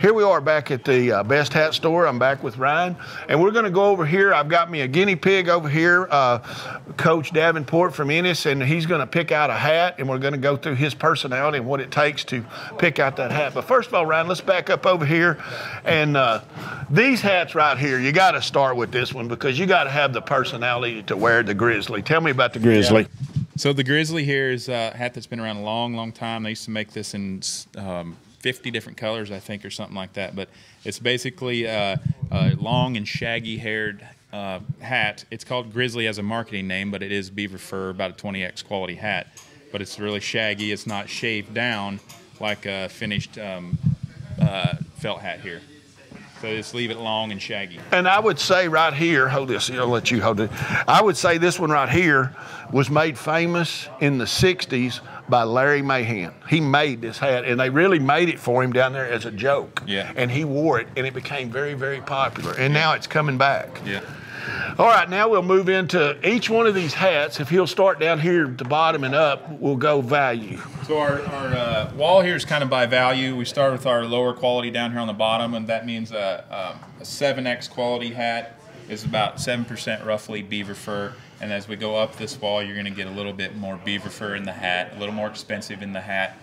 Here we are back at the Best Hat Store. I'm back with Ryan, and we're going to go over here. I've got me a guinea pig over here, Coach Davenport from Ennis, and he's going to pick out a hat, and we're going to go through his personality and what it takes to pick out that hat. But first of all, Ryan, let's back up over here. And these hats right here, you got to start with this one because you got to have the personality to wear the Grizzly. Tell me about the Grizzly. Yeah. So the Grizzly here is a hat that's been around a long, long time. They used to make this in 50 different colors, I think, or something like that. But it's basically a long and shaggy-haired hat. It's called Grizzly as a marketing name, but it is beaver fur, about a 20X quality hat. But it's really shaggy. It's not shaved down like a finished felt hat here. So just leave it long and shaggy. And I would say right here, hold this, I'll let you hold it. I would say this one right here was made famous in the 60s by Larry Mahan. He made this hat, and they really made it for him down there as a joke. Yeah. And he wore it, and it became very, very popular. And now it's coming back. Yeah. All right, now we'll move into each one of these hats. If he'll start down here at the bottom and up, we'll go value. So our wall here is kind of by value. We start with our lower quality down here on the bottom, and that means a 7X quality hat is about 7% roughly beaver fur. And as we go up this wall, you're going to get a little bit more beaver fur in the hat, a little more expensive in the hat.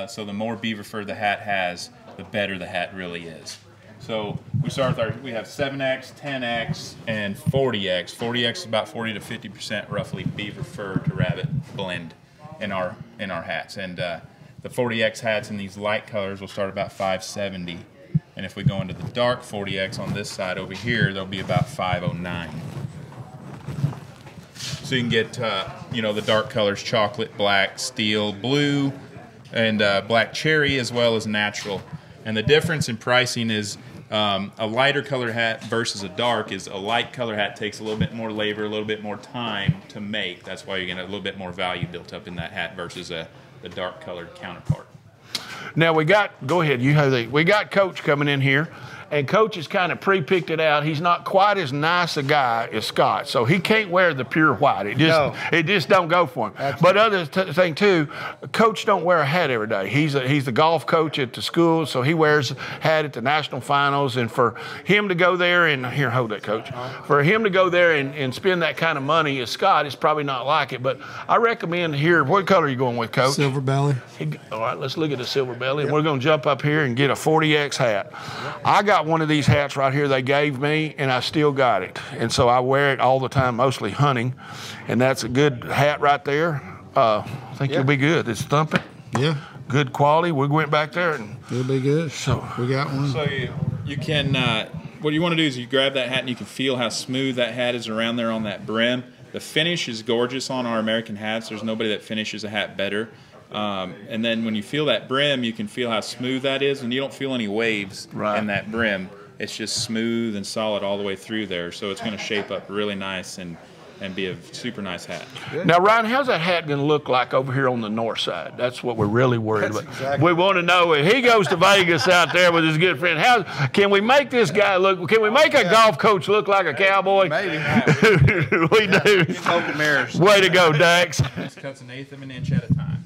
So the more beaver fur the hat has, the better the hat really is. So we start with we have 7X, 10X, and 40X. 40X is about 40 to 50% roughly beaver fur to rabbit blend in our hats. And the 40X hats in these light colors will start about $570. And if we go into the dark 40X on this side over here, they'll be about $509. So you can get, you know, the dark colors, chocolate, black, steel, blue, and black cherry, as well as natural. And the difference in pricing is a lighter color hat versus a dark is a light color hat takes a little bit more labor, a little bit more time to make. That's why you're getting a little bit more value built up in that hat versus the dark colored counterpart. Now we got, go ahead, we got Coach coming in here, and Coach has kind of pre-picked it out. He's not quite as nice a guy as Scott, so he can't wear the pure white. It just don't go for him. Absolutely. But other thing too, Coach don't wear a hat every day. He's the golf coach at the school, so he wears a hat at the national finals. And for him to go there and here, hold that, Coach. For him to go there and spend that kind of money as Scott is probably not like it. But I recommend here. What color are you going with, Coach? Silver belly. All right, let's look at the silver belly, and we're going to jump up here and get a 40X hat. I got one of these hats right here they gave me, and I still got it. And so I wear it all the time, mostly hunting. And that's a good hat right there. I think you'll be good. It's thumping. Yeah. Good quality. We went back there, and it'll be good. So we got one. So you can, what you want to do is you grab that hat and you can feel how smooth that hat is around there on that brim. The finish is gorgeous on our American hats. There's nobody that finishes a hat better. And then when you feel that brim, you can feel how smooth that is, and you don't feel any waves in that brim. It's just smooth and solid all the way through there, so it's going to shape up really nice and be a super nice hat. Now, Ryan, how's that hat going to look like over here on the north side? That's what we're really worried about. Exactly. We want to know if he goes to Vegas out there with his good friend, how can we make this guy look, can we make a golf coach look like a cowboy? Maybe. We do. Smoke and mirrors. Way to go, Dax. This cuts 1/8 of an inch at a time.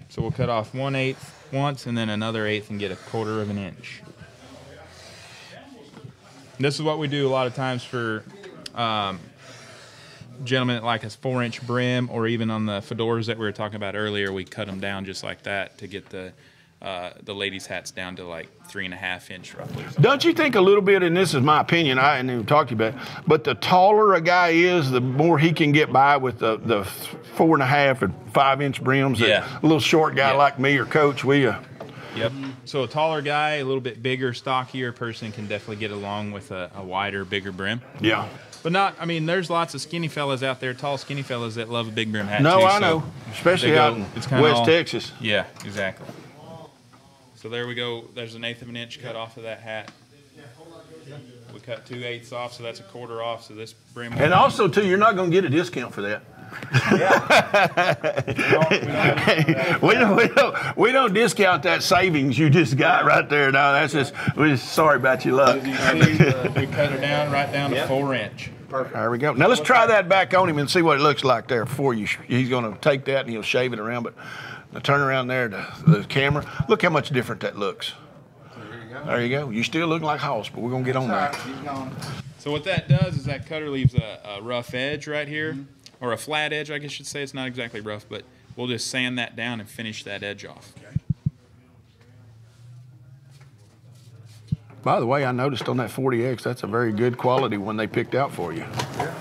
So we'll cut off 1/8 once and then another 1/8 and get 1/4 of an inch. And this is what we do a lot of times for gentlemen that like a 4-inch brim, or even on the fedoras that we were talking about earlier, we cut them down just like that to get the ladies' hats down to like 3.5 inch roughly. Don't you think a little bit, and this is my opinion, I hadn't even talked to you about it, but the taller a guy is, the more he can get by with the 4.5 and 5-inch brims. Yeah. A little short guy like me or Coach, Yep. So a taller guy, a little bit bigger, stockier person can definitely get along with a wider, bigger brim. Yeah. But not, I mean, there's lots of skinny fellas out there, tall skinny fellas that love a big brim hat No, too, I know, especially out in West Texas. Yeah, exactly. So there we go. There's 1/8 of an inch cut off of that hat. We cut 2/8 off, so that's 1/4 off. So this brim. And also, too, you're not going to get a discount for that. we don't discount that savings you just got right there. No, that's just, we're just sorry about your luck. We cut her down right down to 4 inch. Perfect. There we go. Now let's try that back on him and see what it looks like there before you. He's going to take that and he'll shave it around, but now turn around there to the camera. Look how much different that looks. There you go. You still looking like Hoss, but we're going to get on there. So what that does is that cutter leaves a rough edge right here, or a flat edge, I guess you should say. It's not exactly rough, but we'll just sand that down and finish that edge off. Okay. By the way, I noticed on that 40X, that's a very good quality one they picked out for you. Yeah.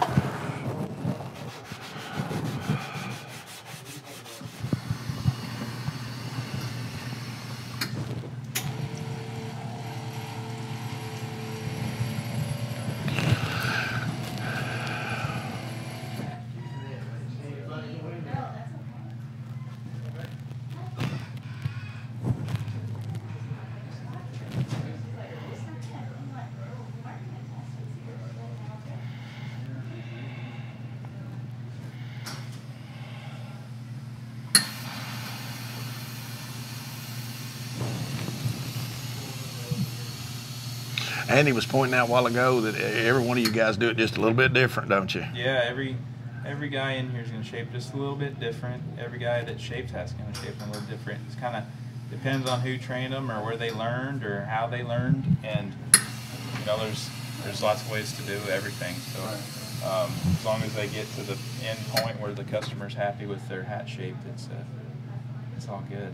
Andy was pointing out a while ago that every one of you guys do it just a little bit different, don't you? Yeah, every guy in here is going to shape just a little bit different. Every guy that shapes has going to shape a little different. It's kind of depends on who trained them or where they learned or how they learned, and you know there's lots of ways to do everything. So as long as they get to the end point where the customer's happy with their hat shape, it's all good.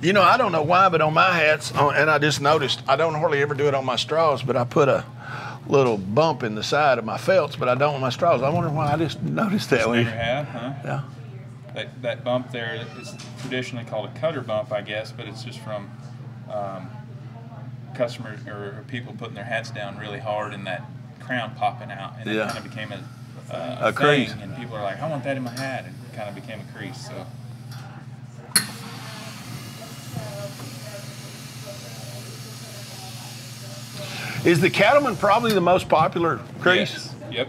You know, I don't know why, but on my hats, and I just noticed, I don't hardly ever do it on my straws, but I put a little bump in the side of my felts, but I don't on my straws. I wonder why I just noticed that. Never have, huh? Yeah. That bump there is traditionally called a cutter bump, I guess, but it's just from customers or people putting their hats down really hard and that crown popping out, and it kind of became a thing, crease. And people are like, I want that in my hat, and it kind of became a crease. So. Is the Cattleman probably the most popular crease? Yes. Yep.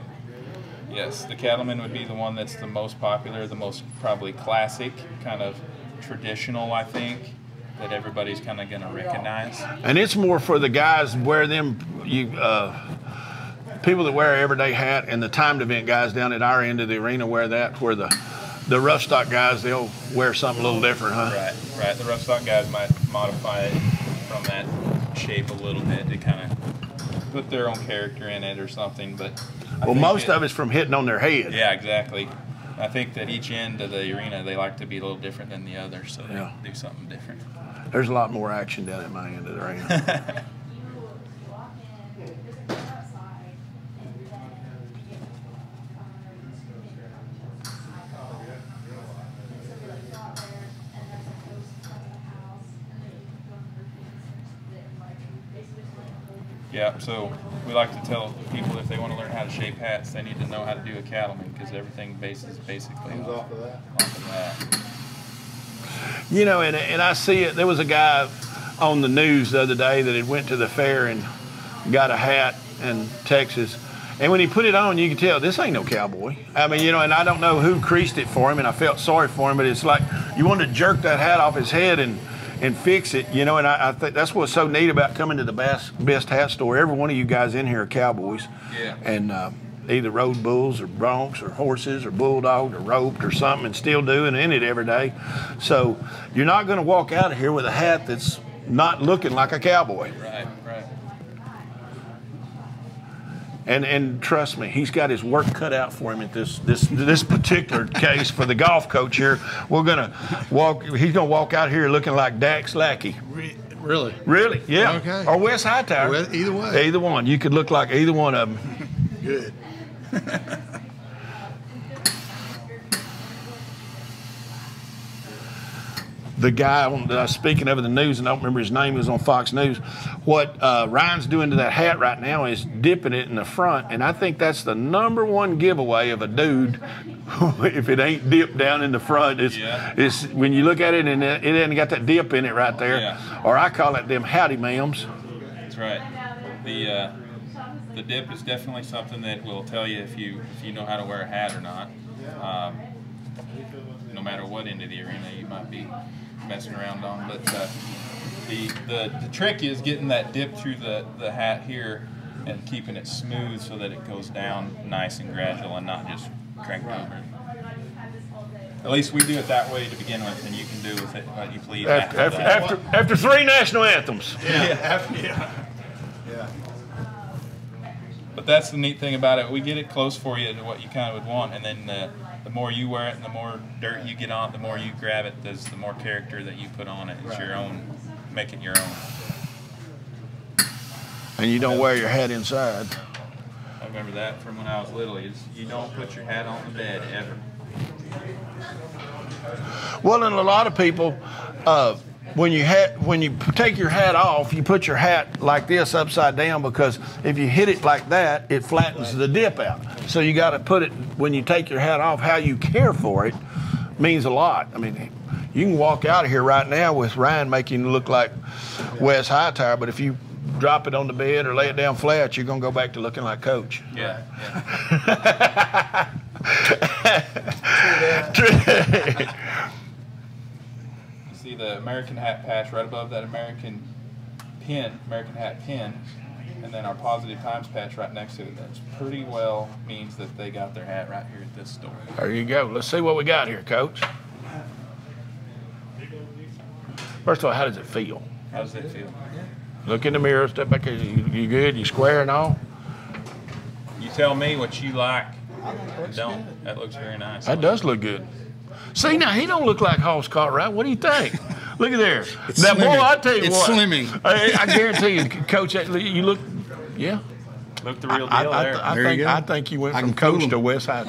Yes, the Cattleman would be the one that's the most popular, the most probably classic, kind of traditional, I think, that everybody's kind of going to recognize. And it's more for the guys wear them, people that wear an everyday hat, and the timed event guys down at our end of the arena wear that, where the rough stock guys, they'll wear something a little different, huh? Right. The rough stock guys might modify it from that shape a little bit to kind of put their own character in it or something, but most of it's from hitting on their head. Yeah, exactly. I think that each end of the arena they like to be a little different than the other, so they do something different. There's a lot more action down at my end of the arena. Yeah, so we like to tell people if they want to learn how to shape hats, they need to know how to do a Cattleman, because everything bases basically off of that. You know, and I see it. There was a guy on the news the other day that had went to the fair and got a hat in Texas. And when he put it on, you could tell this ain't no cowboy. I mean, you know, and I don't know who creased it for him, and I felt sorry for him, but it's like you want to jerk that hat off his head and fix it, you know, and I think that's what's so neat about coming to the best hat store. Every one of you guys in here are cowboys. Yeah. And either rode bulls or broncs or horses or bulldogged or roped or something, and still doing it every day. So you're not going to walk out of here with a hat that's not looking like a cowboy. Right. And trust me, he's got his work cut out for him at this particular case for the golf coach here. We're gonna he's gonna walk out here looking like Dax Lackey. Really? Really? Yeah. Okay. Or Wes Hightower. Well, either way. Either one. You could look like either one of them. Good. The guy, speaking of the news, and I don't remember his name, he was on Fox News. What Ryan's doing to that hat right now is dipping it in the front, and I think that's the #1 giveaway of a dude. If it ain't dipped down in the front, it's when you look at it and it ain't got that dip in it right there. Yeah. Or I call it them howdy ma'ams. That's right. The dip is definitely something that will tell you if you know how to wear a hat or not. No matter what end of the arena you might be messing around on, but the trick is getting that dip through the hat here and keeping it smooth so that it goes down nice and gradual and not just cranked over. At least we do it that way to begin with, and you can do with it what you please after 3 national anthems. Yeah. But that's the neat thing about it. We get it close for you to what you kind of would want, and then the more you wear it and the more dirt you get on it, the more you grab it, the more character that you put on it. It's your own, make it your own. And you don't wear your hat inside. I remember that from when I was little. You don't put your hat on the bed ever. Well, and a lot of people, when you take your hat off, you put your hat like this upside down, because if you hit it like that, it flattens the dip out. So you got to put it, when you take your hat off, how you care for it means a lot. I mean, you can walk out of here right now with Ryan making you look like Wes Hightower, but if you drop it on the bed or lay it down flat, you're going to go back to looking like Coach. Yeah. See the American hat patch right above that American hat pin, and then our Positive Times patch right next to it. That's pretty well means that they got their hat right here at this store. There you go. Let's see what we got here, Coach. First of all, how does it feel? How does it feel? Look in the mirror, step back. You good? You square and all? You tell me what you like. Don't. That looks very nice. That does look good. See, now he don't look like Hoss Cartwright. What do you think? Look at there. It's now, slimming. boy, I tell you it's what. It's slimming. I guarantee you, Coach, you look, yeah. Look the real deal there. I think you went from Coach to Wes High.